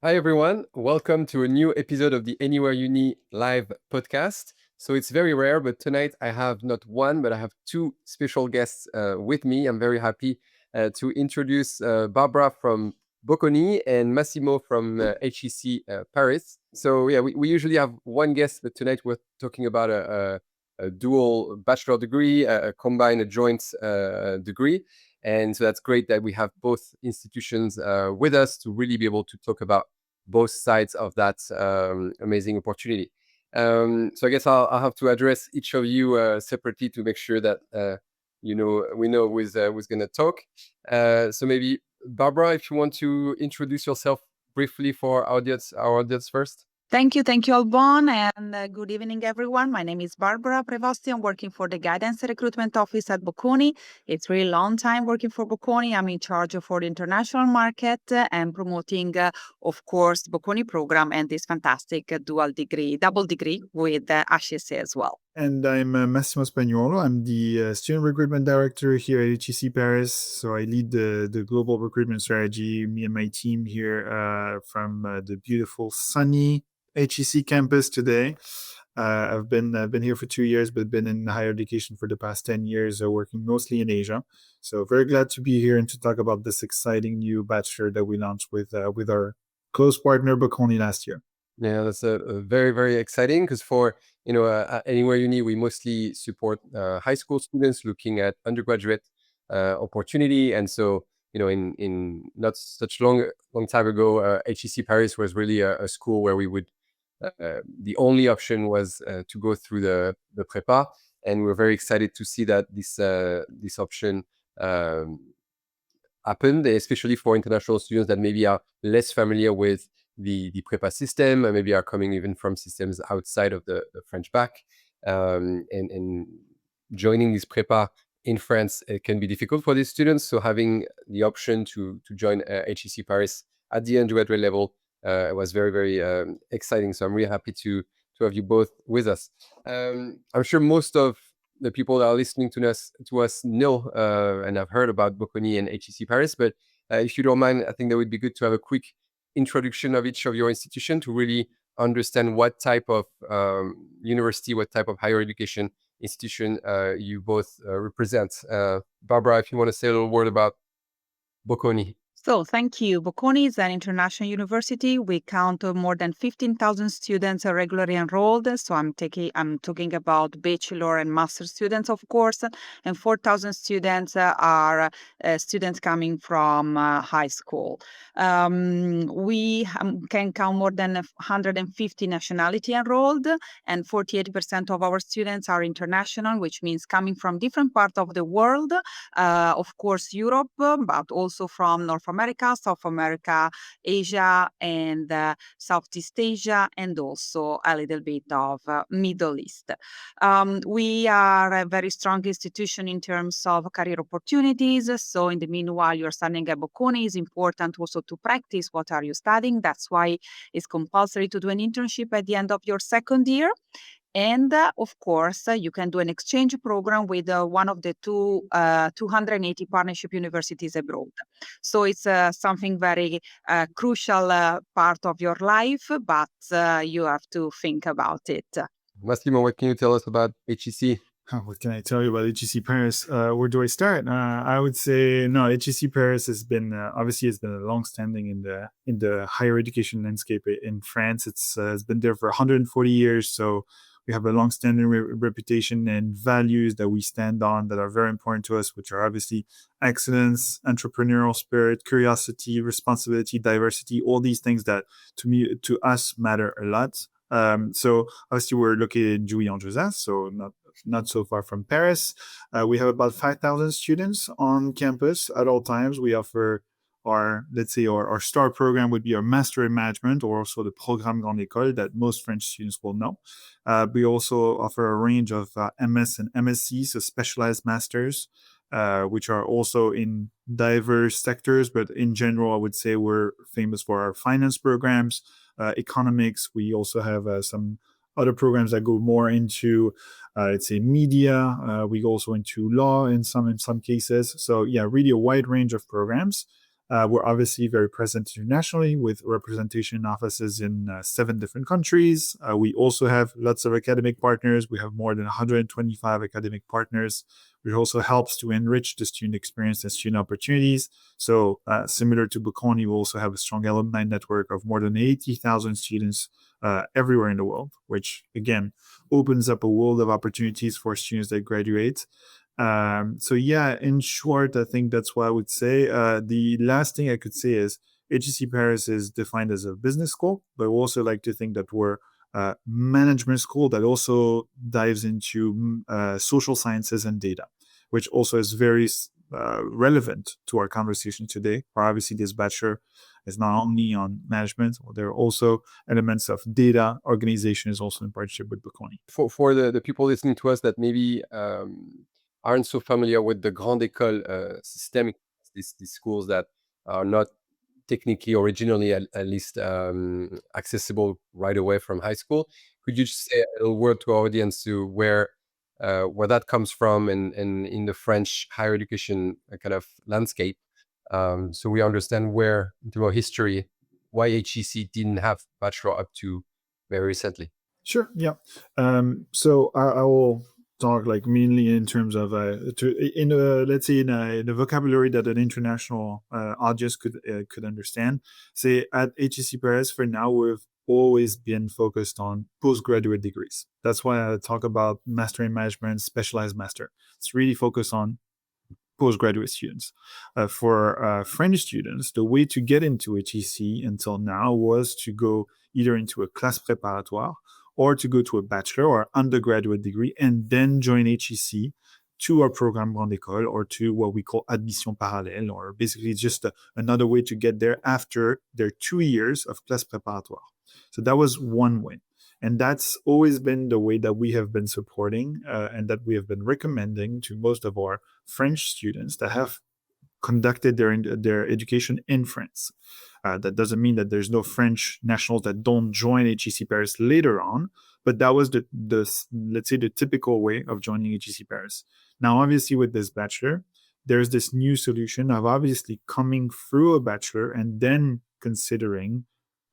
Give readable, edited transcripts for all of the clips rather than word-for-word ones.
Hi, everyone. Welcome to a new episode of the Anywhere Uni live podcast. So it's very rare, but tonight I have not one, but I have two special guests with me. I'm very happy to introduce Barbara from Bocconi and Massimo from HEC Paris. So yeah, we usually have one guest, but tonight we're talking about a dual bachelor degree, a joint degree. And so that's great that we have both institutions with us to really be able to talk about both sides of that amazing opportunity. So I guess I'll have to address each of you separately to make sure that we know who's going to talk. So maybe Barbara, if you want to introduce yourself briefly for our audience first. Thank you, Alban, and good evening, everyone. My name is Barbara Prevosti. I'm working for the Guidance and Recruitment Office at Bocconi. It's really long time working for Bocconi. I'm in charge for the international market and promoting, of course, the Bocconi program and this fantastic double degree with HEC as well. And I'm Massimo Spagnuolo. I'm the student recruitment director here at HEC Paris. So I lead the global recruitment strategy, me and my team here from the beautiful, sunny HEC campus today. I've been here for 2 years, but been in higher education for the past 10 years, working mostly in Asia. So very glad to be here and to talk about this exciting new bachelor that we launched with our close partner Bocconi last year. Yeah, that's a very, very exciting because for Anywhere Uni, we mostly support high school students looking at undergraduate opportunity. And so, in not such long time ago, HEC Paris was really a school where we would the only option was to go through the prépa, and we're very excited to see that this option happened, especially for international students that maybe are less familiar with the prépa system and maybe are coming even from systems outside of the French BAC. And joining this prépa in France, it can be difficult for these students. So having the option to join HEC Paris at the undergraduate level was very, very exciting. So I'm really happy to have you both with us. I'm sure most of the people that are listening to us know and have heard about Bocconi and HEC Paris. But if you don't mind, I think that would be good to have a quick introduction of each of your institution to really understand what type of university, what type of higher education institution you both represent. Barbara, if you want to say a little word about Bocconi. So thank you. Bocconi is an international university. We count more than 15,000 students are regularly enrolled. So I'm talking about bachelor and master students, of course, and 4,000 students are students coming from high school. We can count more than 150 nationality enrolled, and 48% of our students are international, which means coming from different parts of the world. Of course, Europe, but also from North America, South America, Asia, and Southeast Asia, and also a little bit of Middle East. We are a very strong institution in terms of career opportunities. So in the meanwhile, you're studying at Bocconi, it's important also to practice what are you studying. That's why it's compulsory to do an internship at the end of your second year. And of course, you can do an exchange program with one of the 280 partnership universities abroad. So it's something very crucial part of your life, but you have to think about it. Massimo, what can you tell us about HEC? What can I tell you about HEC Paris? Where do I start? I would say no. HEC Paris has been obviously has been a long-standing in the higher education landscape in France. It's been there for 140 years. So we have a long-standing reputation and values that we stand on that are very important to us, which are obviously excellence, entrepreneurial spirit, curiosity, responsibility, diversity. All these things that to us matter a lot. So obviously we're located in Jouy-en-Josas, so not so far from Paris. We have about 5,000 students on campus at all times. We offer our star program would be our master in management, or also the Programme Grande École that most French students will know. We also offer a range of MS and MSc, so specialized masters, which are also in diverse sectors. But in general, I would say we're famous for our finance programs, economics. We also have some other programs that go more into, let's say, media. We go also into law in some cases. So yeah, really a wide range of programs. We're obviously very present internationally with representation offices in 7 different countries. We also have lots of academic partners. We have more than 125 academic partners, which also helps to enrich the student experience and student opportunities. So similar to Bocconi, we also have a strong alumni network of more than 80,000 students everywhere in the world, which again opens up a world of opportunities for students that graduate. So yeah, in short, I think that's what I would say. The last thing I could say is HEC Paris is defined as a business school, but we also like to think that we're a management school that also dives into social sciences and data, which also is very relevant to our conversation today. Where obviously this bachelor is not only on management, there are also elements of data. Organization is also in partnership with Bocconi. For the people listening to us that maybe aren't so familiar with the grande école system, these schools that are not technically originally at least accessible right away from high school, could you just say a little word to our audience to where that comes from and in the French higher education kind of landscape, so we understand where, through our history, why HEC didn't have bachelor up to very recently. Sure. Yeah. So I will talk like mainly in terms of let's say in a vocabulary that an international audience could understand. Say at HEC Paris for now we've always been focused on postgraduate degrees. That's why I talk about master in management, specialized master. It's really focused on postgraduate students. For French students, the way to get into HEC until now was to go either into a classe préparatoire or to go to a bachelor or undergraduate degree and then join HEC to our program Grande École or to what we call admission parallèle, or basically just another way to get there after their 2 years of classe préparatoire. So that was one way. And that's always been the way that we have been supporting and that we have been recommending to most of our French students that have conducted their education in France. That doesn't mean that there's no French nationals that don't join HEC Paris later on, but that was the let's say the typical way of joining HEC Paris. Now, obviously, with this bachelor, there's this new solution of obviously coming through a bachelor and then considering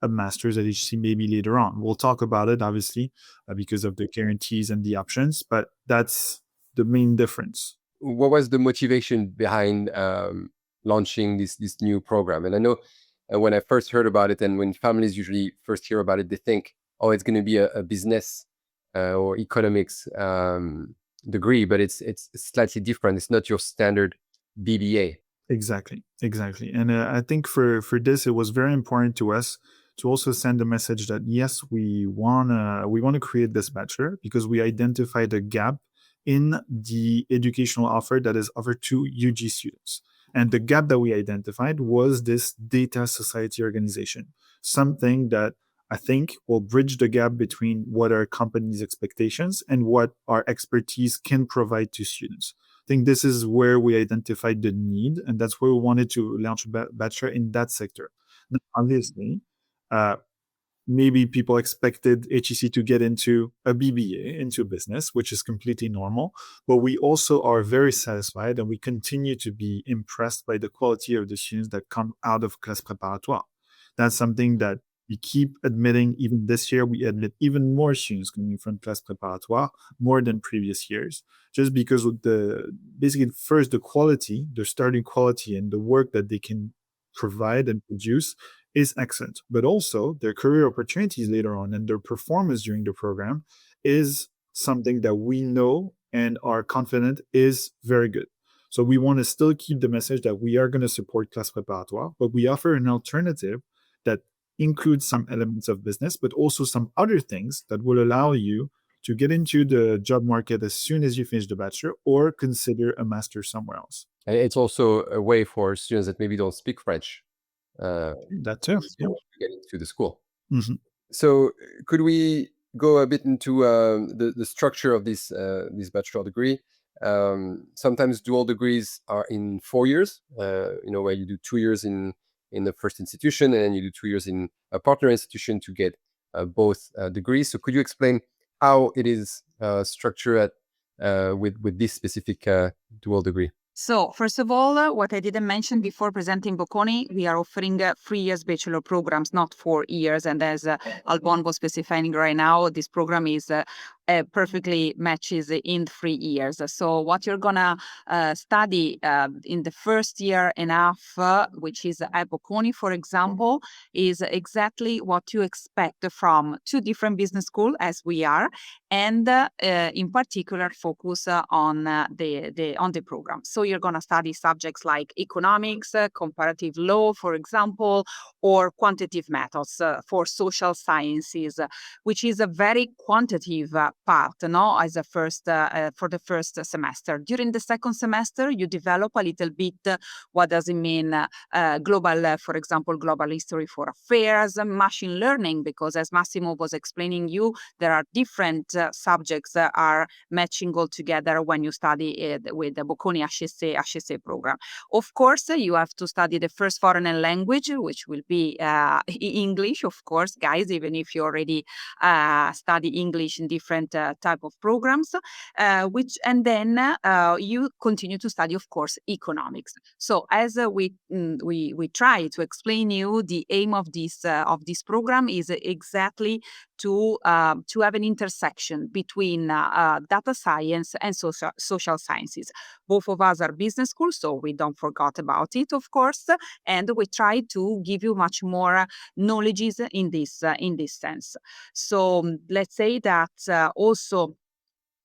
a master's at HEC maybe later on. We'll talk about it, obviously, because of the guarantees and the options, but that's the main difference. What was the motivation behind launching this new program? And I know when I first heard about it, and when families usually first hear about it, they think, oh, it's going to be a business or economics degree, but it's slightly different. It's not your standard BBA. Exactly. And I think for this, it was very important to us to also send a message that yes, we want to create this bachelor because we identified a gap in the educational offer that is offered to UG students. And the gap that we identified was this data society organization, something that I think will bridge the gap between what are companies' expectations and what our expertise can provide to students. I think this is where we identified the need, and that's where we wanted to launch a bachelor in that sector. Now, obviously, maybe people expected HEC to get into a BBA, into business, which is completely normal. But we also are very satisfied and we continue to be impressed by the quality of the students that come out of classe préparatoire. That's something that we keep admitting. Even this year, we admit even more students coming from classe préparatoire, more than previous years, just because of basically first the quality, the starting quality and the work that they can provide and produce is excellent, but also their career opportunities later on and their performance during the program is something that we know and are confident is very good. So we want to still keep the message that we are going to support classe préparatoire, but we offer an alternative that includes some elements of business, but also some other things that will allow you to get into the job market as soon as you finish the bachelor or consider a master somewhere else. And it's also a way for students that maybe don't speak French that too. to get into the school. Mm-hmm. So could we go a bit into the structure of this bachelor degree? Sometimes dual degrees are in 4 years, where you do 2 years in the first institution and then you do 2 years in a partner institution to get both degrees. So could you explain how it is structured with this specific dual degree? So, first of all, what I didn't mention before presenting Bocconi, we are offering 3 years bachelor programs, not 4 years. And as Albon was specifying right now, this program is perfectly matches in 3 years. So, what you're gonna study in the first year and a half, which is at Bocconi, for example, is exactly what you expect from 2 different business schools, as we are, and in particular focus on the program. So you're going to study subjects like economics, comparative law, for example, or quantitative methods for social sciences, which is a very quantitative part, no, as a first for the first semester. During the second semester, you develop a little bit what does it mean global, for example, global history for affairs, machine learning, because as Massimo was explaining you, there are different subjects that are matching all together when you study it with the Bocconi HEC program. Of course, you have to study the first foreign language, which will be English, of course, guys, even if you already study English in different type of programs, and then you continue to study, of course, economics. So as we try to explain you, the aim of this program is exactly to have an intersection between data science and social sciences. Both of us are business schools, so we don't forget about it, of course, and we try to give you much more knowledges in this sense. So let's say that also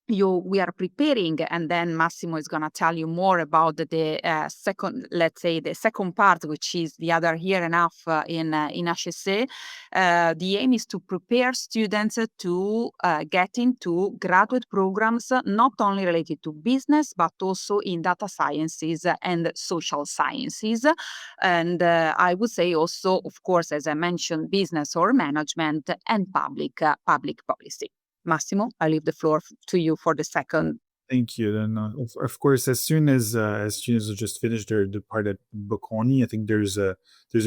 we are preparing, and then Massimo is going to tell you more about the second, let's say the second part, which is the other year and a half in HEC. The aim is to prepare students to get into graduate programs, not only related to business, but also in data sciences and social sciences. And I would say also, of course, as I mentioned, business or management and public policy. Massimo, I leave the floor to you for the second. Thank you. Then, of course, as soon as students have just finished their part at Bocconi, I think there's a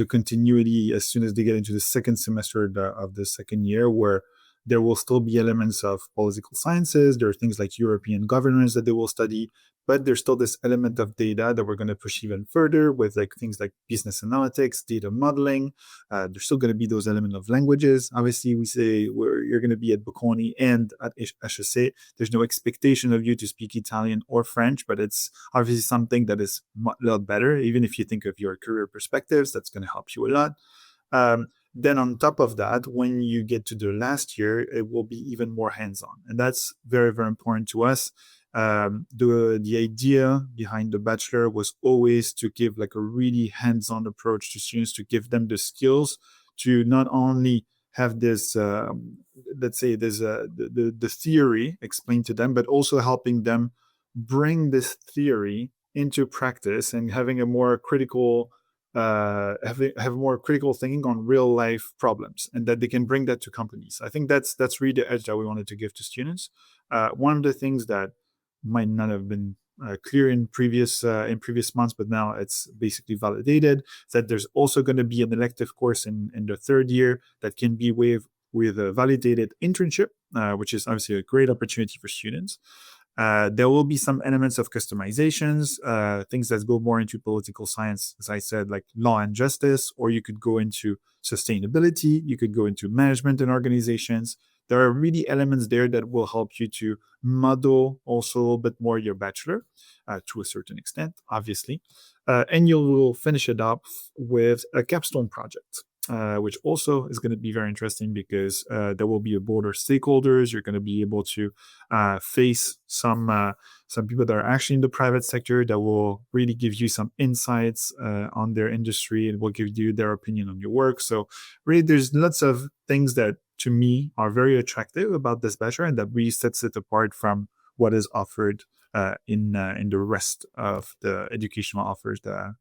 continuity as soon as they get into the second semester of the second year, where there will still be elements of political sciences. There are things like European governance that they will study, but there's still this element of data that we're going to push even further with like things like business analytics, data modeling. There's still going to be those elements of languages. Obviously, we say you're going to be at Bocconi and at HEC. There's no expectation of you to speak Italian or French, but it's obviously something that is a lot better. Even if you think of your career perspectives, that's going to help you a lot. Then on top of that, when you get to the last year, it will be even more hands-on. And that's very, very important to us. The idea behind the Bachelor was always to give like a really hands-on approach to students, to give them the skills to not only have this, let's say, the theory explained to them, but also helping them bring this theory into practice and having a more critical have more critical thinking on real life problems, and that they can bring that to companies. I think that's really the edge that we wanted to give to students. One of the things that might not have been clear in previous months, but now it's basically validated, is that there's also going to be an elective course in the third year that can be with a validated internship, which is obviously a great opportunity for students. There will be some elements of customizations, things that go more into political science, as I said, like law and justice, or you could go into sustainability, you could go into management and organizations. There are really elements there that will help you to model also a little bit more your bachelor to a certain extent, obviously. And you will finish it up with a capstone project. Which also is going to be very interesting because there will be a board of stakeholders. You're going to be able to face some people that are actually in the private sector that will really give you some insights on their industry and will give you their opinion on your work. So really, there's lots of things that to me are very attractive about this bachelor and that really sets it apart from what is offered in the rest of the educational offers that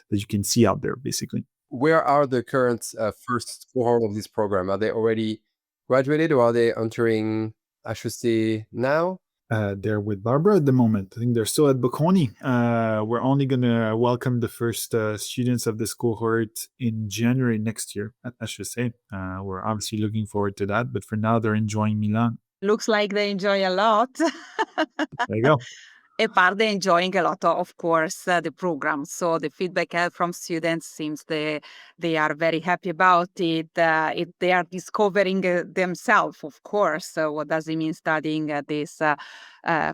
you can see out there, basically. Where are the current first cohort of this program? Are they already graduated or are they entering HEC now? They're with Barbara at the moment. I think they're still at Bocconi. We're only going to welcome the first students of this cohort in January next year at HEC. We're obviously looking forward to that, but for now, they're enjoying Milan. Looks like they enjoy a lot. There you go. apart they're enjoying a lot of course the program. So the feedback from students seems they are very happy about it. They are discovering themselves, of course. So what does it mean studying this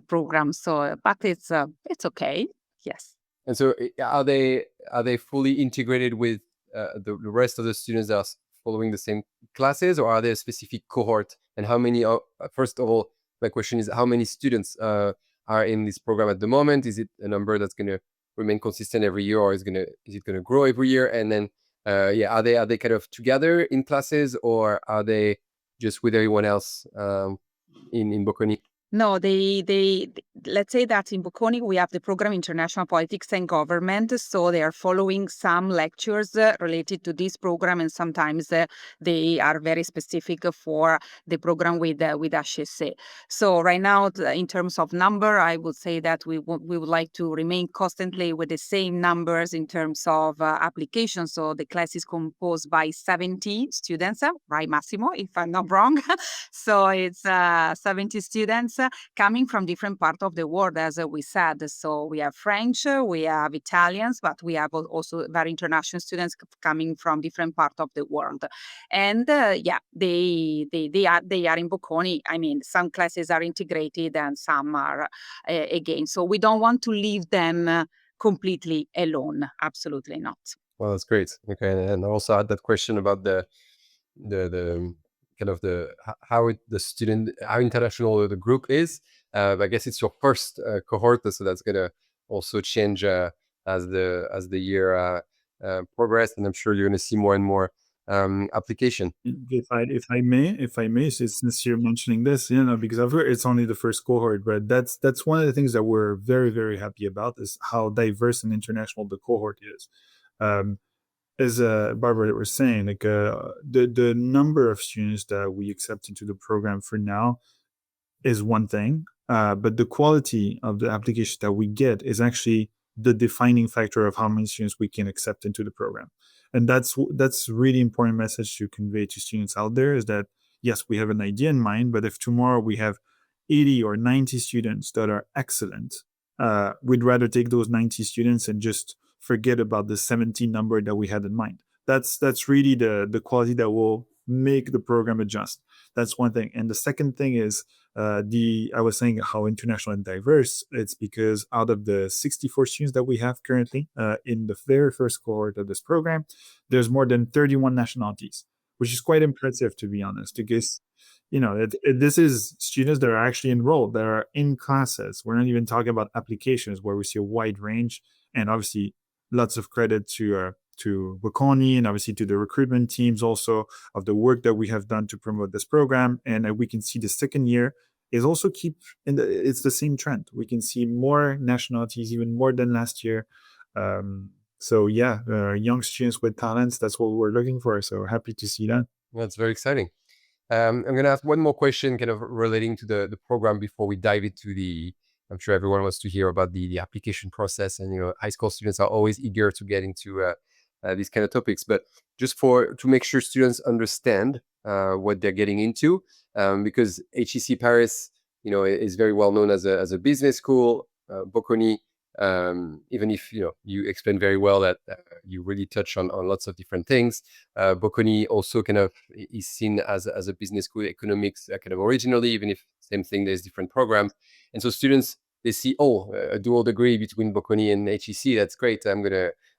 program? So, but it's okay. Yes. And so are they fully integrated with the rest of the students that are following the same classes, or are there a specific cohort? And how many? First of all, my question is how many students are in this program at the moment? Is it a number that's going to remain consistent every year, or is it going to grow every year? And then yeah, are they kind of together in classes, or are they just with everyone else in Bocconi? No, let's say that in Bocconi we have the program International Politics and Government, so they are following some lectures related to this program, and sometimes they are very specific for the program with HEC. So right now, in terms of number, I would say that we would like to remain constantly with the same numbers in terms of applications. So the class is composed by 70 students, right, Massimo, if I'm not wrong. So it's 70 students coming from different parts of the world, as we said. So we have French, we have Italians, but we have also very international students coming from different parts of the world. And yeah, they are in Bocconi. I mean, some classes are integrated and some are again. So we don't want to leave them completely alone. Absolutely not. Well, that's great. Okay, and I also had that question about the kind of how international the group is. I guess it's your first cohort, so that's gonna also change as the year progress, and I'm sure you're gonna see more and more application. If I may, since you're mentioning this, because I've heard it's only the first cohort, but that's one of the things that we're very, very happy about is how diverse and international the cohort is. As Barbara was saying, like the number of students that we accept into the program for now is one thing, but the quality of the application that we get is actually the defining factor of how many students we can accept into the program. And that's really important message to convey to students out there is that yes, we have an idea in mind, but if tomorrow we have 80 or 90 students that are excellent, we'd rather take those 90 students and just forget about the 17 number that we had in mind. That's really the quality that will make the program adjust. That's one thing. And the second thing is I was saying how international and diverse. It's because out of the 64 students that we have currently in the very first cohort of this program, there's more than 31 nationalities, which is quite impressive, to be honest, because this is students that are actually enrolled, that are in classes. We're not even talking about applications where we see a wide range, and obviously lots of credit to Bocconi and obviously to the recruitment teams also of the work that we have done to promote this program. And we can see the second year is also it's the same trend. We can see more nationalities, even more than last year. So yeah, young students with talents, that's what we're looking for. So happy to see that. That's very exciting. I'm going to ask one more question kind of relating to the program before we dive into I'm sure everyone wants to hear about the application process, and high school students are always eager to get into these kind of topics. But just to make sure students understand what they're getting into, because HEC Paris, is very well known as a business school. Bocconi, even if you explain very well that you really touch on lots of different things, Bocconi also kind of is seen as a business school, economics kind of originally, even if same thing, there's different programs. And so students, they see, a dual degree between Bocconi and HEC, that's great. I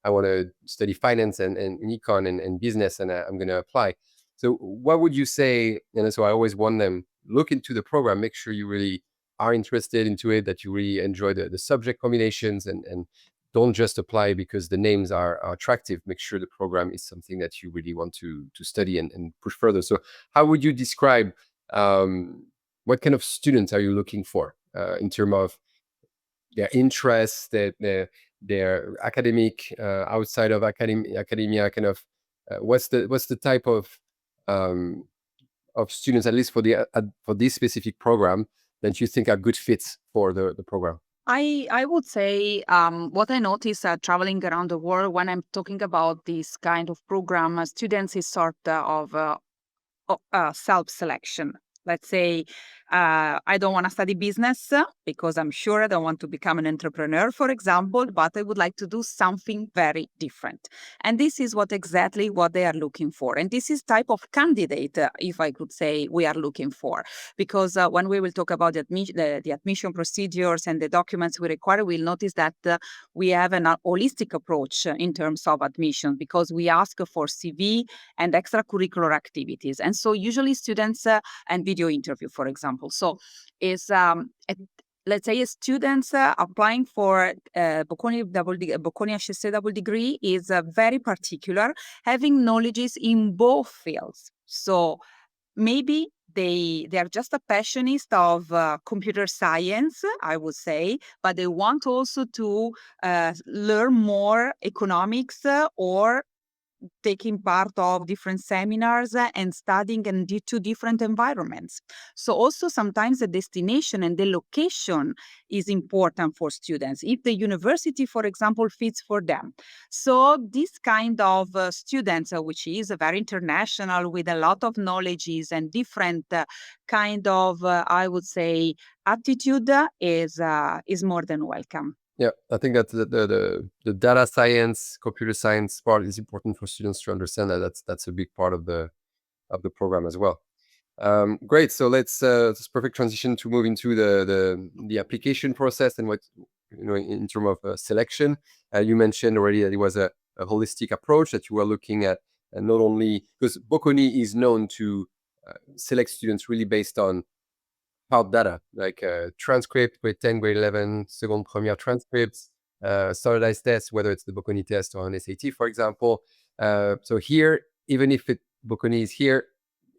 want to study finance and econ and business, and I'm going to apply. So what would you say? And so I always want them, look into the program, make sure you really are interested into it, that you really enjoy the subject combinations, and don't just apply because the names are attractive. Make sure the program is something that you really want to study and push further. So how would you describe what kind of students are you looking for in terms of their interests, their academic, outside of academia, kind of what's the type of students, at least for this specific program, that you think are good fits for the program? I would say what I notice traveling around the world when I'm talking about this kind of program, students is sort of self-selection. Let's say I don't want to study business because I'm sure I don't want to become an entrepreneur, for example, but I would like to do something very different. And this is exactly what they are looking for. And this is type of candidate, if I could say, we are looking for. Because when we will talk about the admission procedures and the documents we require, we'll notice that we have an holistic approach in terms of admission, because we ask for CV and extracurricular activities. And so usually students and video interview, for example. So is let's say students applying for Bocconi HEC double degree is very particular, having knowledges in both fields. So maybe they are just a passionist of computer science, I would say, but they want also to learn more economics or taking part of different seminars and studying in two different environments. So also sometimes the destination and the location is important for students, if the university, for example, fits for them. So this kind of students, which is very international with a lot of knowledges and different kind of, I would say, attitude is more than welcome. Yeah, I think that the data science, computer science part is important for students to understand that that's a big part of the program as well. Great. So let's it's perfect transition to move into the application process and what in terms of selection. You mentioned already that it was a holistic approach, that you were looking at, and not only because Bocconi is known to select students really based on hard data, like transcript, grade 10, grade 11, second premiere transcripts, standardized tests, whether it's the Bocconi test or an SAT, for example. So here, even if Bocconi is here,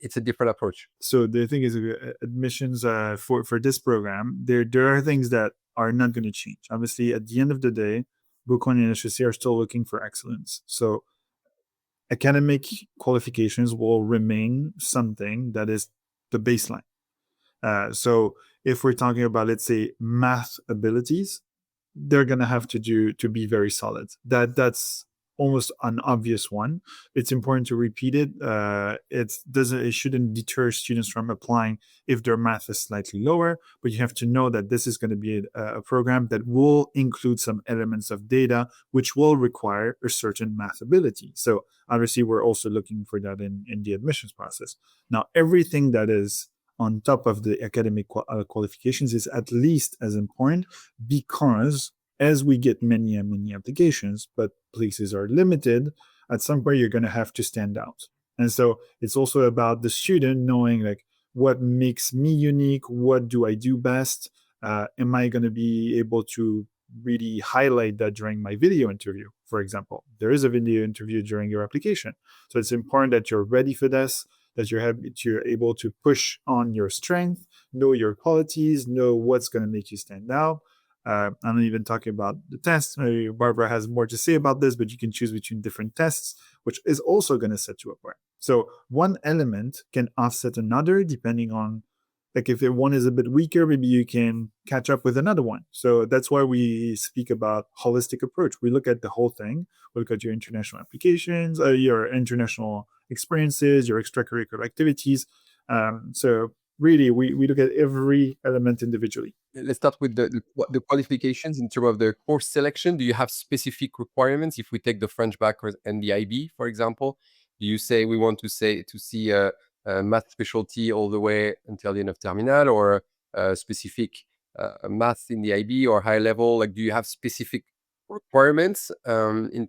it's a different approach. So the thing is, admissions for this program, there are things that are not going to change. Obviously, at the end of the day, Bocconi and HEC are still looking for excellence. So academic qualifications will remain something that is the baseline. So if we're talking about, let's say, math abilities, they're going to have to be very solid. That's almost an obvious one. It's important to repeat it. It shouldn't deter students from applying if their math is slightly lower, but you have to know that this is going to be a program that will include some elements of data which will require a certain math ability. So obviously we're also looking for that in the admissions process. Now, everything that is on top of the academic qualifications is at least as important, because as we get many and many applications, but places are limited, at some point you're going to have to stand out. And so it's also about the student knowing, like, what makes me unique? What do I do best? Am I going to be able to really highlight that during my video interview, for example? There is a video interview during your application. So it's important that you're ready for this, that you're able to push on your strength, know your qualities, know what's going to make you stand out. I'm not even talking about the tests. Maybe Barbara has more to say about this, but you can choose between different tests, which is also going to set you apart. So one element can offset another depending on, like, if one is a bit weaker, maybe you can catch up with another one. So that's why we speak about holistic approach. We look at the whole thing. We look at your international applications, your international experiences, your extracurricular activities. So really, we look at every element individually. Let's start with the qualifications in terms of the course selection. Do you have specific requirements? If we take the French bac and the IB, for example, do you say we want to see a math specialty all the way until the end of terminal, or specific math in the IB or high level? Like, do you have specific requirements or do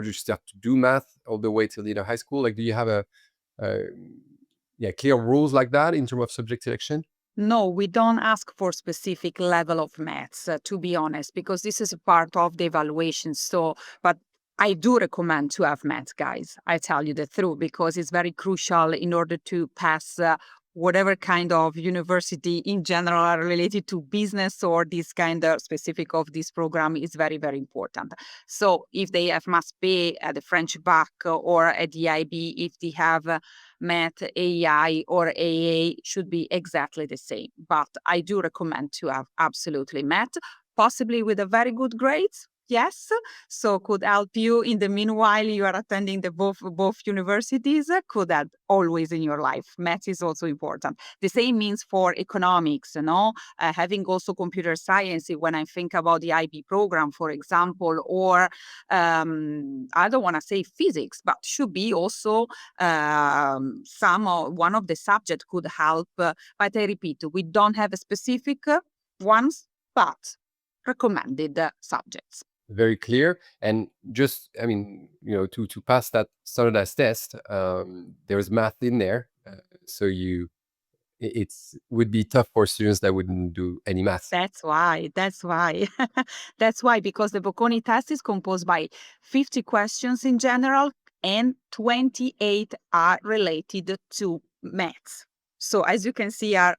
you just have to do math all the way till the end of high school? Like, do you have clear rules like that in terms of subject selection? No, we don't ask for specific level of maths, to be honest, because this is a part of the evaluation. So, but I do recommend to have maths, guys. I tell you the truth, because it's very crucial in order to pass whatever kind of university in general related to business or this kind of specific of this program is very, very important. So if they have maths B at the French bac or at the IB, if they have math AI or AA, should be exactly the same. But I do recommend to have absolutely math, possibly with a very good grades. yes, so could help you in the meanwhile you are attending the both universities, could help always in your life. Math is also important. The same means for economics, having also computer science. When I think about the IB program, for example, or I don't want to say physics, but should be also one of the subjects could help. But I repeat, we don't have a specific ones, but recommended subjects. Very clear. And just, I mean, to pass that standardized test, there's math in there. So it would be tough for students that wouldn't do any math. That's why. That's why, because the Bocconi test is composed by 50 questions in general, and 28 are related to maths. So as you can see, are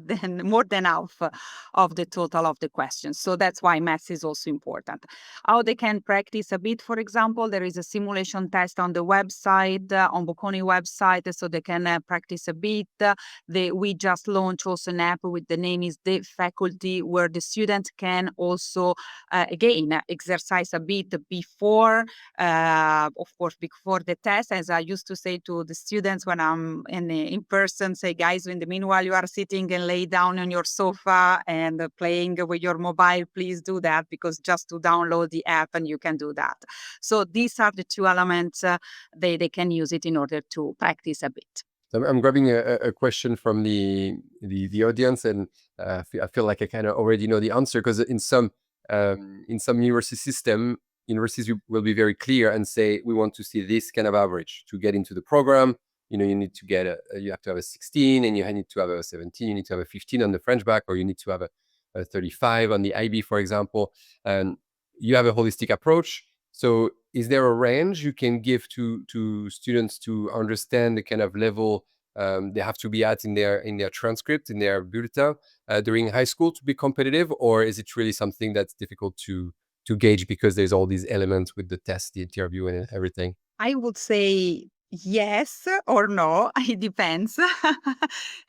then more than half of the total of the questions. So that's why maths is also important. How they can practice a bit, for example, there is a simulation test on the website, on Bocconi website, so they can practice a bit. We just launched also an app with the name is The Faculty, where the students can also, again, exercise a bit before, of course, before the test. As I used to say to the students when I'm in person, say, guys, in the meanwhile you are sitting and lay down on your sofa and playing with your mobile, please do that, because just to download the app and you can do that. So these are the two elements they can use it in order to practice a bit. I'm grabbing a question from the audience, and I feel like I kind of already know the answer, because in some university system, universities will be very clear and say, we want to see this kind of average to get into the program. You need to get you have to have a 16, and you need to have a 17, you need to have a 15 on the French bac, or you need to have a 35 on the IB, for example. And you have a holistic approach. So is there a range you can give to students to understand the kind of level they have to be at in their transcript, in their bulletin during high school to be competitive? Or is it really something that's difficult to gauge because there's all these elements with the test, the interview, and everything? I would say yes or no. It depends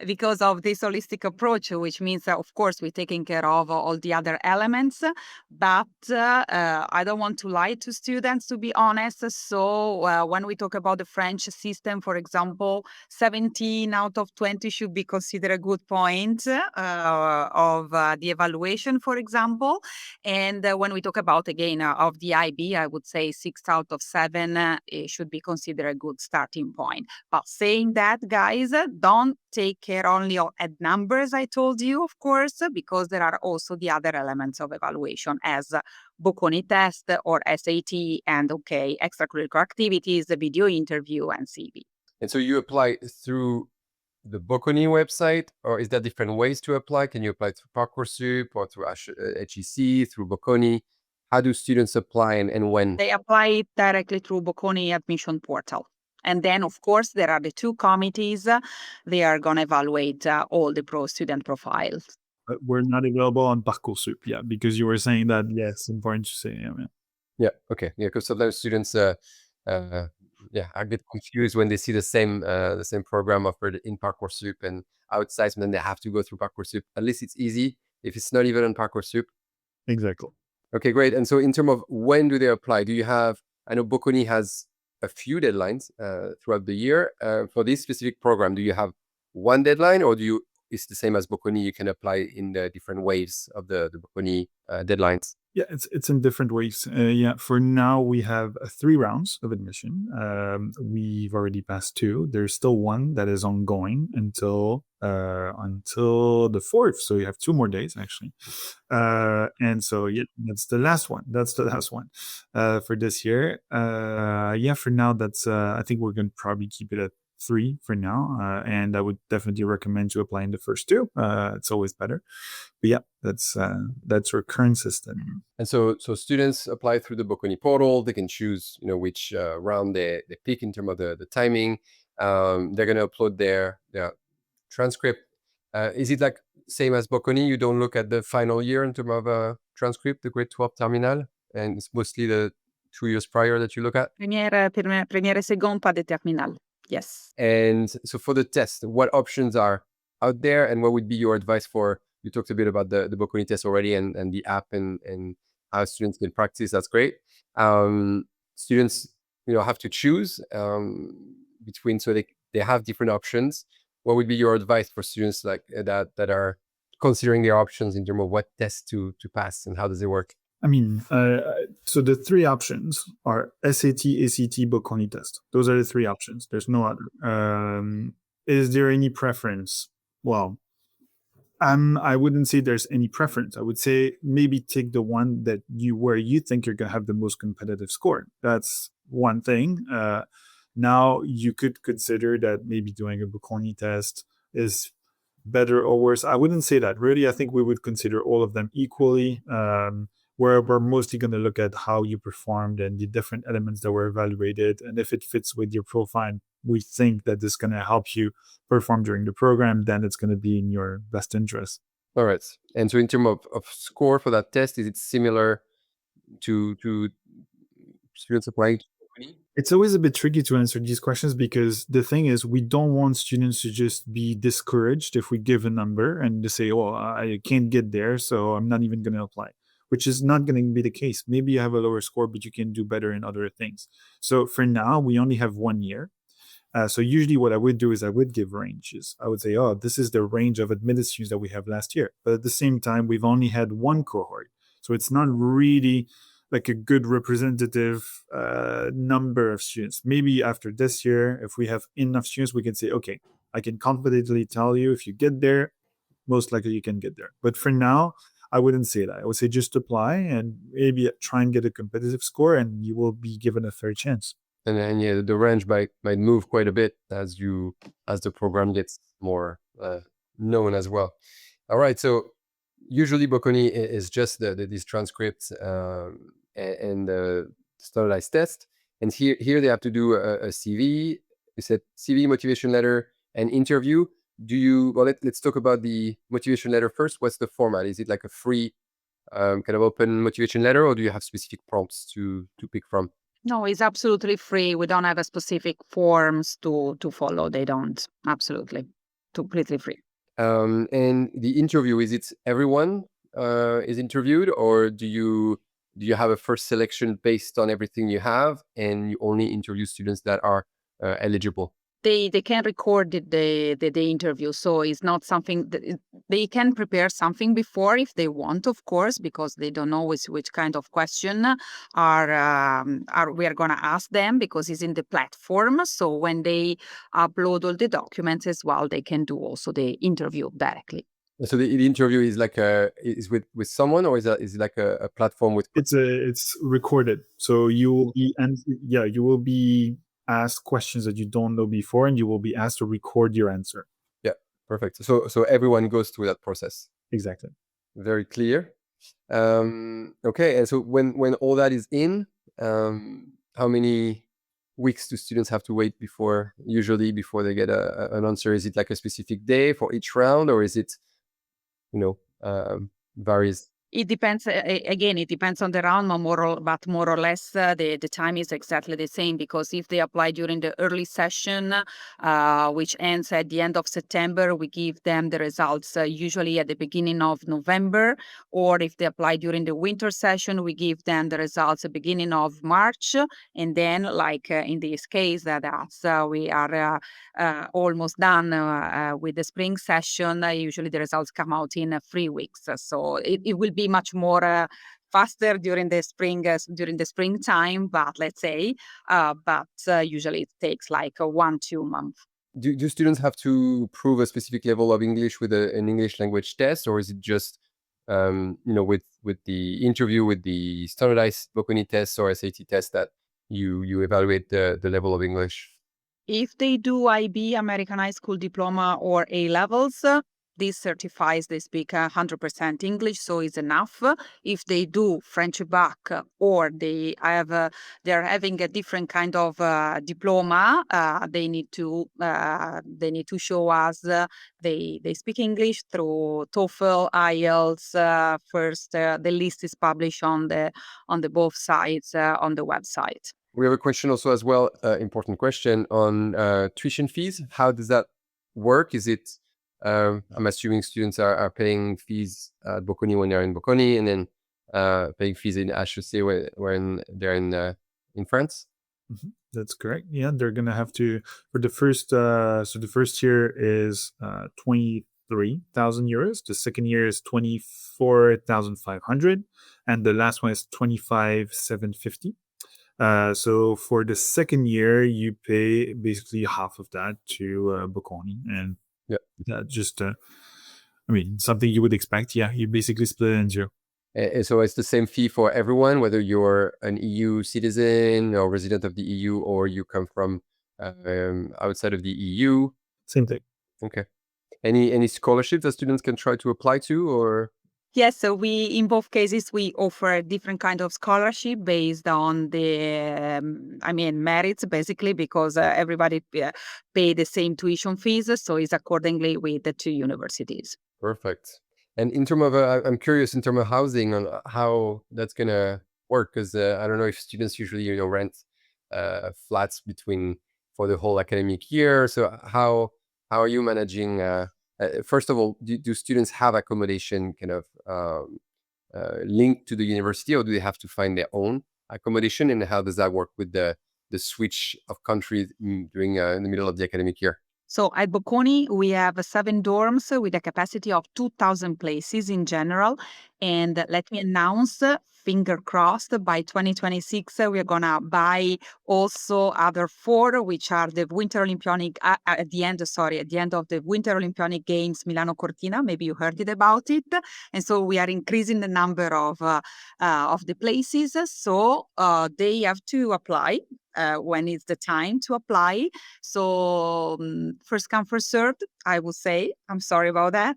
because of this holistic approach, which means, of course, we're taking care of all the other elements. But I don't want to lie to students, to be honest. So when we talk about the French system, for example, 17 out of 20 should be considered a good point of the evaluation, for example. And when we talk about, again, of the IB, I would say 6 out of 7 it should be considered a good starting point. But saying that, guys, don't take care only at numbers, I told you, of course, because there are also the other elements of evaluation, as Bocconi test or SAT, and extracurricular activities, the video interview, and CV. And so you apply through the Bocconi website, or is there different ways to apply? Can you apply through Parcoursup or through HEC, through Bocconi? How do students apply, and when? They apply it directly through Bocconi admission portal. And then, of course, there are the two committees. They are going to evaluate all the student profiles. We're not available on Parcoursup, because you were saying that, yes, important to say. Yeah, okay. Yeah, because sometimes students are a bit confused when they see the same program offered in Parcoursup and outside, and then they have to go through Parcoursup. At least it's easy if it's not even on Parcoursup. Exactly. Okay, great. And so in terms of when do they apply, I know Bocconi has a few deadlines throughout the year. For this specific program, do you have one deadline, or it's the same as Bocconi, you can apply in the different waves of the Bocconi deadlines? Yeah, it's in different ways. For now, we have 3 rounds of admission. We've already passed 2. There's still one that is ongoing until the 4th. So you have 2 more days, actually. And so, that's the last one. That's the last one for this year. For now, that's I think we're going to probably keep it at 3 for now. And I would definitely recommend you applying the first 2. It's always better. But that's our current system. And so students apply through the Bocconi portal. They can choose, which round they pick in terms of the timing. They're going to upload their transcript. Is it like same as Bocconi? You don't look at the final year in terms of transcript, the grade 12 terminal, and it's mostly the 2 years prior that you look at? Première seconde, pas de terminal. Yes. And so for the test, what options are out there, and what would be your advice for you talked a bit about the Bocconi test already and the app and how students can practice. That's great. Students, have to choose between, so they have different options. What would be your advice for students like that are considering their options in terms of what test to pass and how does it work? I mean, so the three options are SAT, ACT, Bocconi test. Those are the three options. There's no other. Is there any preference? Well, I wouldn't say there's any preference. I would say maybe take the one where you think you're gonna have the most competitive score. That's one thing. Now you could consider that maybe doing a Bocconi test is better or worse. I wouldn't say that. Really, I think we would consider all of them equally. Where we're mostly going to look at how you performed and the different elements that were evaluated. And if it fits with your profile, we think that this is going to help you perform during the program, then it's going to be in your best interest. All right. And so in terms of score for that test, is it similar to students applying to Bocconi? It's always a bit tricky to answer these questions because the thing is, we don't want students to just be discouraged if we give a number and to say, oh, I can't get there, so I'm not even going to apply, which is not going to be the case. Maybe you have a lower score, but you can do better in other things. So for now, we only have 1 year. So usually what I would do is I would give ranges. I would say, oh, this is the range of admitted students that we have last year. But at the same time, we've only had one cohort. So it's not really like a good representative number of students. Maybe after this year, if we have enough students, we can say, okay, I can confidently tell you if you get there, most likely you can get there. But for now, I wouldn't say that. I would say just apply and maybe try and get a competitive score and you will be given a fair chance. And then the range might move quite a bit as the program gets more known as well. All right, so usually Bocconi is just these transcripts and the standardized test, and here they have to do a CV. You said CV, motivation letter, and interview. Let's talk about the motivation letter first. What's the format? Is it like a free kind of open motivation letter, or do you have specific prompts to pick from? No, it's absolutely free. We don't have a specific forms to follow. They don't. Absolutely. Completely free. And the interview, is it everyone is interviewed, or do you have a first selection based on everything you have and you only interview students that are eligible? They can record the interview, so it's not something that they can prepare something before if they want, of course, because they don't know which kind of question are we are going to ask them, because it's in the platform. So when they upload all the documents as well, they can do also the interview directly. So the interview is like is with someone, or is it like a platform with? It's recorded, so you will be you will be asked questions that you don't know before, and you will be asked to record your answer. Yeah, perfect. So everyone goes through that process. Exactly. Very clear. Okay, and so when all that is in, how many weeks do students have to wait before they get an answer? Is it like a specific day for each round, or is it, varies? It depends. Again, it depends on the round, but more or less, the time is exactly the same. Because if they apply during the early session, which ends at the end of September, we give them the results usually at the beginning of November. Or if they apply during the winter session, we give them the results at the beginning of March. And then, like in this case, we are almost done with the spring session. Usually, the results come out in 3 weeks. So it will be much more faster during the springtime, but let's say, usually it takes like 1-2 months. Do students have to prove a specific level of English with an English language test, or is it just with the interview, with the standardized Bocconi test or SAT test, that you evaluate the level of English? If they do IB, American High School Diploma, or A levels, this certifies they speak 100% English, so it's enough. If they do French BAC, or they're having a different kind of diploma, they need to show us they speak English through TOEFL, IELTS. First, the list is published on the both sides on the website. We have a question also as well, important question on tuition fees. How does that work? Is it I'm assuming students are paying fees at Bocconi when they're in Bocconi, and then paying fees in HEC when they're in France. That's correct. Yeah, they're gonna have to for the first. So the first year is 23,000 euros. The second year is 24,500, and the last one is 25,750. So for the second year, you pay basically half of that to Bocconi, and Yeah. that just, I mean, something you would expect. Yeah, you basically split it in two. So it's the same fee for everyone, whether you're an EU citizen or resident of the EU, or you come from outside of the EU. Same thing. Okay. Any scholarships that students can try to apply to, or? Yes, so in both cases, we offer a different kind of scholarship based on the, merits, basically, because everybody pay the same tuition fees. So it's accordingly with the two universities. Perfect. And in terms of, I'm curious in terms of housing on how that's gonna work, because I don't know if students usually rent flats for the whole academic year. So how are you managing? First of all, do students have accommodation kind of linked to the university, or do they have to find their own accommodation? And how does that work with the switch of countries during in the middle of the academic year? So at Bocconi, we have 7 dorms with a capacity of 2,000 places in general. And let me announce, finger crossed, by 2026, we're going to buy also other 4, which are the Winter Olympionic, at the end of the Winter Olympionic Games Milano Cortina. Maybe you heard it about it. And so we are increasing the number of the places. So they have to apply when it's the time to apply. So first come, first served, I would say. I'm sorry about that.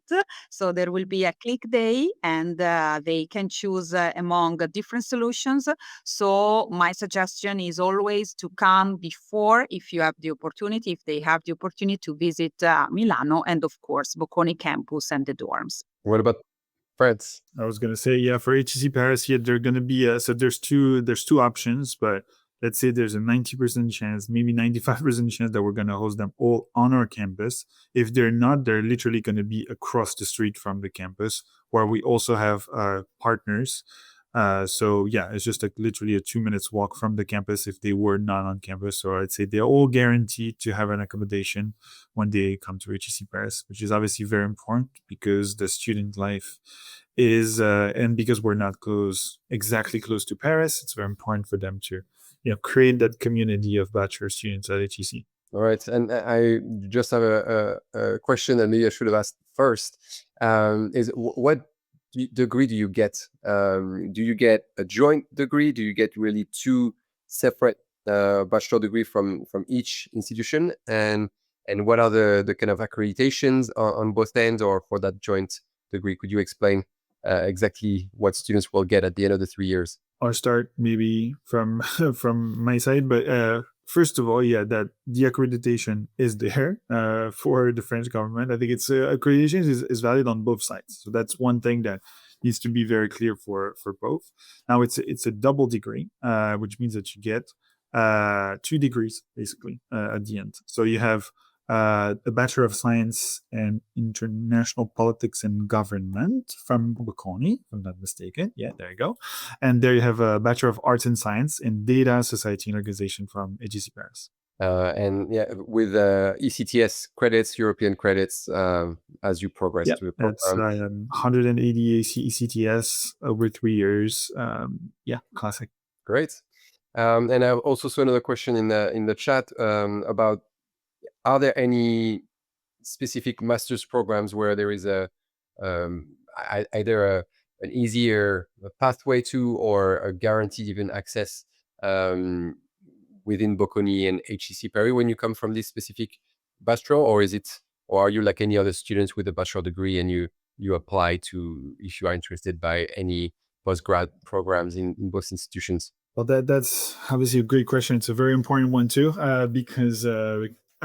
So there will be a click day, and they can choose among different solutions. So my suggestion is always to come before, if you have the opportunity, if they have the opportunity to visit Milano, and of course, Bocconi campus and the dorms. What about France? I was gonna say, yeah, for HEC Paris, yeah, they're gonna be so there's two options, but let's say there's a 90% chance, maybe 95% chance that we're gonna host them all on our campus. If they're not, they're literally gonna be across the street from the campus, where we also have partners. So yeah, it's just like literally a 2 minutes walk from the campus if they were not on campus. So I'd say they're all guaranteed to have an accommodation when they come to HEC Paris, which is obviously very important because the student life is, and because we're not exactly close to Paris, it's very important for them to, create that community of bachelor students at HEC. All right, and I just have a question that maybe I should have asked first. Is what degree do you get? Do you get a joint degree? Do you get really 2 separate bachelor degree from each institution? And what are the kind of accreditations on both ends, or for that joint degree? Could you explain exactly what students will get at the end of the 3 years? I'll start maybe from my side, but first of all, yeah, that the accreditation is there for the French government. I think it's accreditation is valid on both sides, so that's one thing that needs to be very clear for both. Now it's a double degree, which means that you get 2 degrees basically at the end. So you have a Bachelor of Science in International Politics and Government from Bocconi, if I'm not mistaken. Yeah, there you go. And there you have a Bachelor of Arts and Science in Data, Society, and Organization from HEC Paris. And yeah, with ECTS credits, European credits, as you progress through the program. That's 180 ECTS over 3 years. Yeah, classic. Great. And I also saw another question in the chat about, are there any specific master's programs where there is either an easier pathway to, or a guaranteed even access within Bocconi and HEC Paris when you come from this specific bachelor, or are you like any other students with a bachelor degree and you apply to, if you are interested by any postgrad programs in both institutions? Well, that's obviously a great question. It's a very important one too, because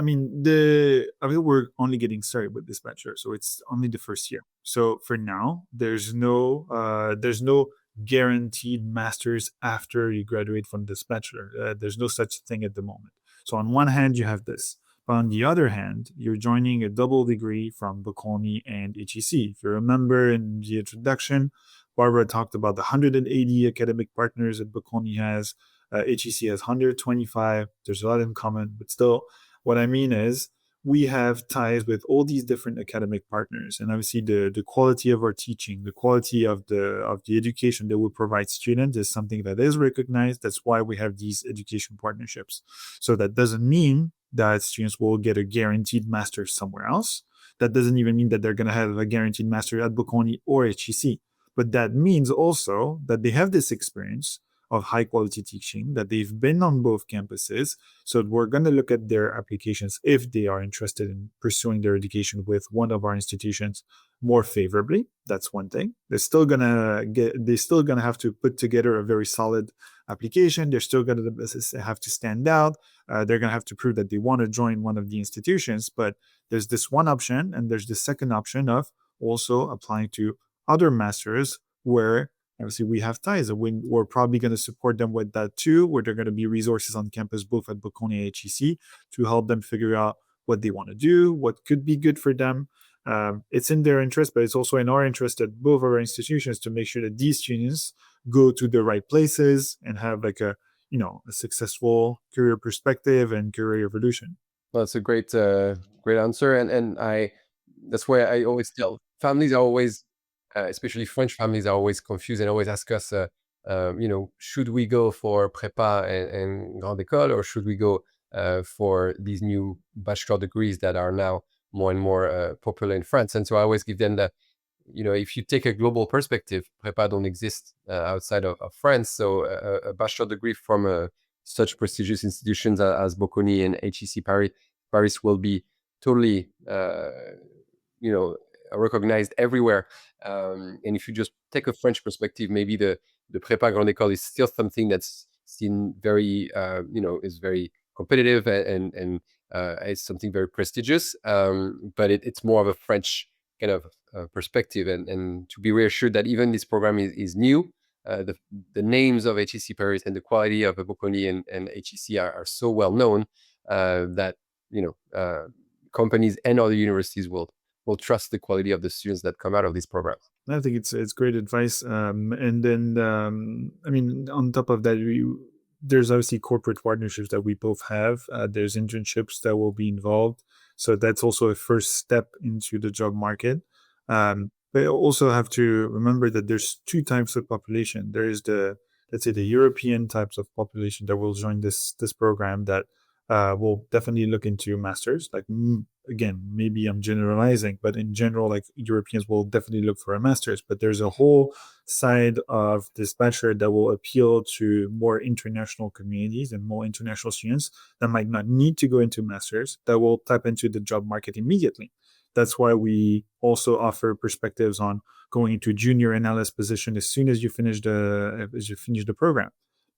we're only getting started with this bachelor, so it's only the first year. So for now, there's no guaranteed masters after you graduate from this bachelor. There's no such thing at the moment. So on one hand, you have this, But on the other hand, you're joining a double degree from Bocconi and HEC. If you remember in the introduction, Barbara talked about the 180 academic partners that Bocconi has. HEC has 125. There's a lot in common, but still, what I mean is we have ties with all these different academic partners, and obviously the quality of our teaching, the quality of the education that we provide students is something that is recognized. That's why we have these education partnerships. So that doesn't mean that students will get a guaranteed master somewhere else. That doesn't even mean that they're going to have a guaranteed master at Bocconi or HEC. But that means also that they have this experience of high quality teaching, that they've been on both campuses. So we're going to look at their applications if they are interested in pursuing their education with one of our institutions more favorably. That's one thing. They're still going to have to put together a very solid application. They're still going to have to stand out. They're going to have to prove that they want to join one of the institutions. But there's this one option, and there's the second option of also applying to other masters where obviously we have ties, and we're probably going to support them with that too, where there are going to be resources on campus, both at Bocconi and HEC, to help them figure out what they want to do, what could be good for them. It's in their interest, but it's also in our interest at both of our institutions to make sure that these students go to the right places and have like a successful career perspective and career evolution. Well, that's a great answer, and that's why I always tell families are always, especially French families, are always confused and always ask us, should we go for prépa and grande école, or should we go for these new bachelor degrees that are now more and more popular in France? And so I always give them that, if you take a global perspective, prépa don't exist outside of France. So a bachelor degree from such prestigious institutions as Bocconi and HEC Paris will be totally, recognized everywhere. And if you just take a French perspective, maybe the prépa grande école is still something that's seen very, is very competitive and it's something very prestigious. But it's more of a French kind of perspective, and to be reassured that even this program is new. The names of HEC Paris and the quality of Bocconi and HEC are so well known that companies and other universities will trust the quality of the students that come out of these programs. I think it's great advice. And then, on top of that, there's obviously corporate partnerships that we both have. There's internships that will be involved. So that's also a first step into the job market. But you also have to remember that there's two types of population. There is let's say the European types of population that will join this program that will definitely look into masters. Like, again, maybe I'm generalizing, but in general, like Europeans will definitely look for a master's. But there's a whole side of this bachelor that will appeal to more international communities and more international students that might not need to go into masters, that will tap into the job market immediately. That's why we also offer perspectives on going into junior analyst position as soon as you finish the program.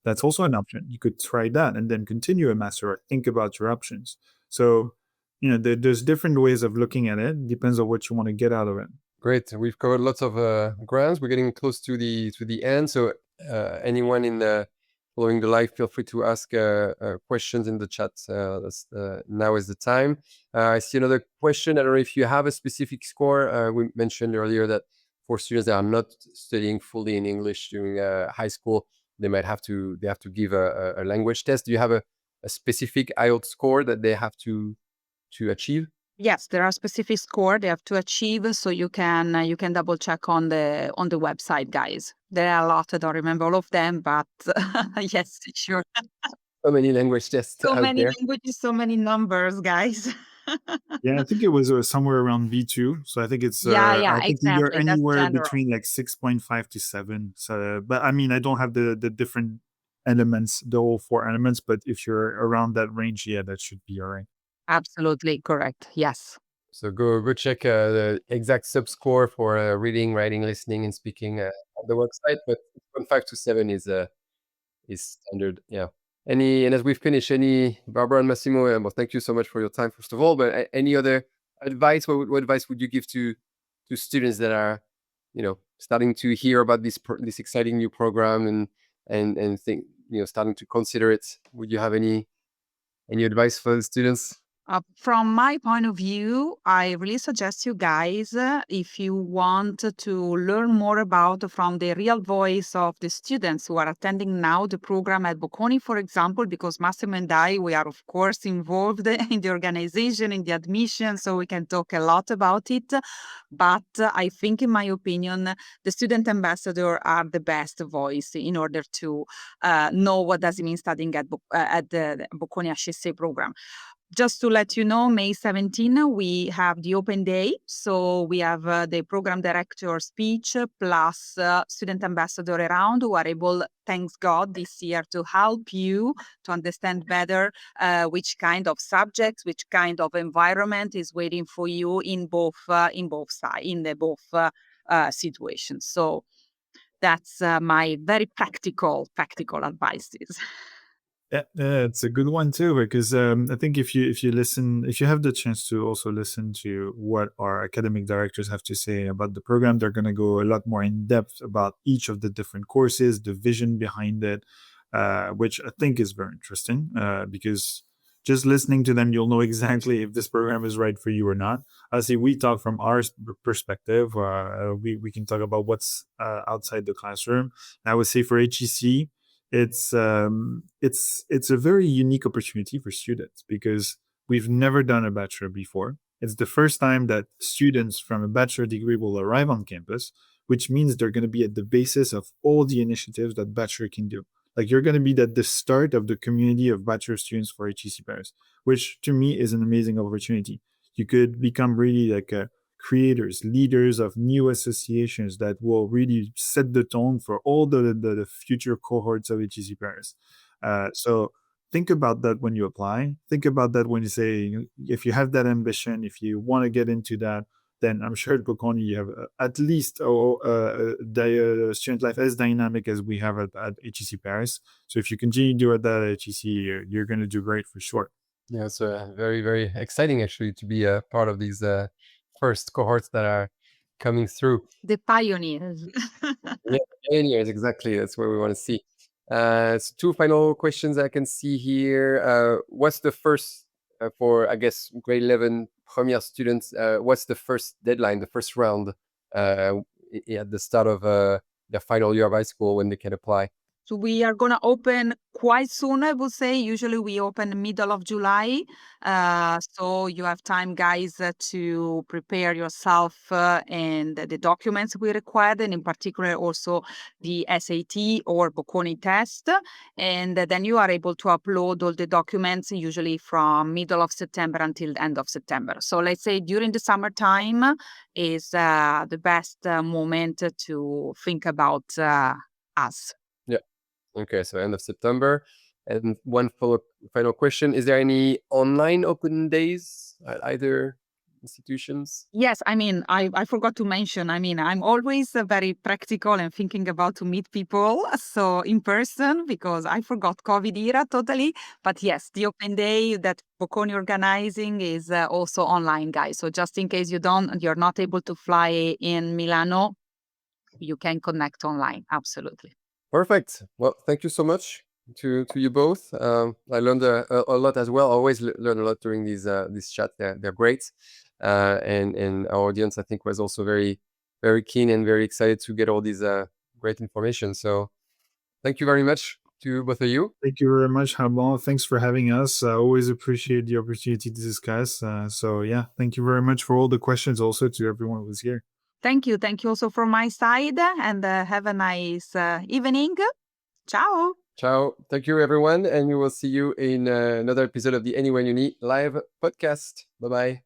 That's also an option. You could try that and then continue a master or think about your options. So, there's different ways of looking at it. Depends on what you want to get out of it. Great. We've covered lots of grounds. We're getting close to the end. So anyone in the following the live, feel free to ask questions in the chat. Now is the time. I see another question. I don't know if you have a specific score. We mentioned earlier that for students that are not studying fully in English during high school, they have to give a language test. Do you have a specific IELTS score that they have to achieve? Yes, there are specific score they have to achieve, so you can double check on the website, guys. There are a lot. I don't remember all of them, but yes, sure. So many language tests So out many there. languages, so many numbers, guys. Yeah, I think it was somewhere around V2. So I think it's Yeah, I think you're exactly. That's anywhere general. between like 6.5 to 7. So, but I don't have the different elements, the whole 4 elements. But if you're around that range, yeah, that should be all right. Absolutely correct. Yes. So go check the exact sub score for reading, writing, listening, and speaking on the website. But 6.5 to 7 is standard. Yeah. And as we finish, Barbara and Massimo, well, thank you so much for your time, first of all. But any other advice? What advice would you give to students that are, starting to hear about this exciting new program and think, starting to consider it? Would you have any advice for the students? From my point of view, I really suggest you guys, if you want to learn more about from the real voice of the students who are attending now the program at Bocconi, for example, because Massimo and I, we are of course involved in the organization, in the admission, so we can talk a lot about it. But I think, in my opinion, the student ambassador are the best voice in order to know what does it mean studying at the Bocconi HEC program. Just to let you know, May 17, we have the open day. So we have the program director speech plus student ambassador around who are able, thanks God, this year to help you to understand better which kind of subjects, which kind of environment is waiting for you in both sides, in the both situations. So that's my very practical advices. Yeah, it's a good one too, because I think if you listen, if you have the chance to also listen to what our academic directors have to say about the program, they're going to go a lot more in depth about each of the different courses, the vision behind it, which I think is very interesting. Because just listening to them, you'll know exactly if this program is right for you or not. I see we talk from our perspective. We can talk about what's outside the classroom. I would say for HEC, it's a very unique opportunity for students because we've never done a bachelor before. It's the first time that students from a bachelor degree will arrive on campus, which means they're going to be at the basis of all the initiatives that bachelor can do. Like you're going to be at the start of the community of bachelor students for HEC Paris, which to me is an amazing opportunity. You could become really like a creators, leaders of new associations that will really set the tone for all the future cohorts of HEC Paris. So think about that when you apply. Think about that when you say, if you have that ambition, if you want to get into that, then I'm sure at Bocconi you have at least student life as dynamic as we have at HEC Paris. So if you continue to do it at HEC, you're going to do great for sure. Yeah, it's very, very exciting actually to be a part of these first cohorts that are coming through. The pioneers. Yeah, pioneers, exactly. That's what we want to see. So two final questions I can see here. What's the first for, I guess, grade 11 premiere students? What's the first deadline, the first round at the start of their final year of high school when they can apply? So we are going to open quite soon, I would say. Usually we open middle of July. So you have time, guys, to prepare yourself and the documents we required, and in particular also the SAT or Bocconi test. And then you are able to upload all the documents usually from middle of September until the end of September. So let's say during the summertime is the best moment to think about us. Yeah. Okay, so end of September. And one final question: is there any online open days at either institutions? Yes, I mean, I forgot to mention, I mean, I'm always very practical and thinking about to meet people. So in person, because I forgot COVID era totally. But yes, the open day that Bocconi organizing is also online, guys. So just in case you're not able to fly in Milano, you can connect online. Absolutely. Perfect. Well, thank you so much to you both. I learned a lot as well. I always learn a lot during these chats. They're great, and our audience I think was also very keen and very excited to get all these great information. So thank you very much to both of you. Thank you very much, Habon. Thanks for having us. I always appreciate the opportunity to discuss. So yeah, thank you very much for all the questions. Also to everyone who was here. Thank you. Thank you also from my side, and have a nice evening. Ciao. Ciao. Thank you, everyone, and we will see you in another episode of the Anywhere Uni live podcast. Bye bye.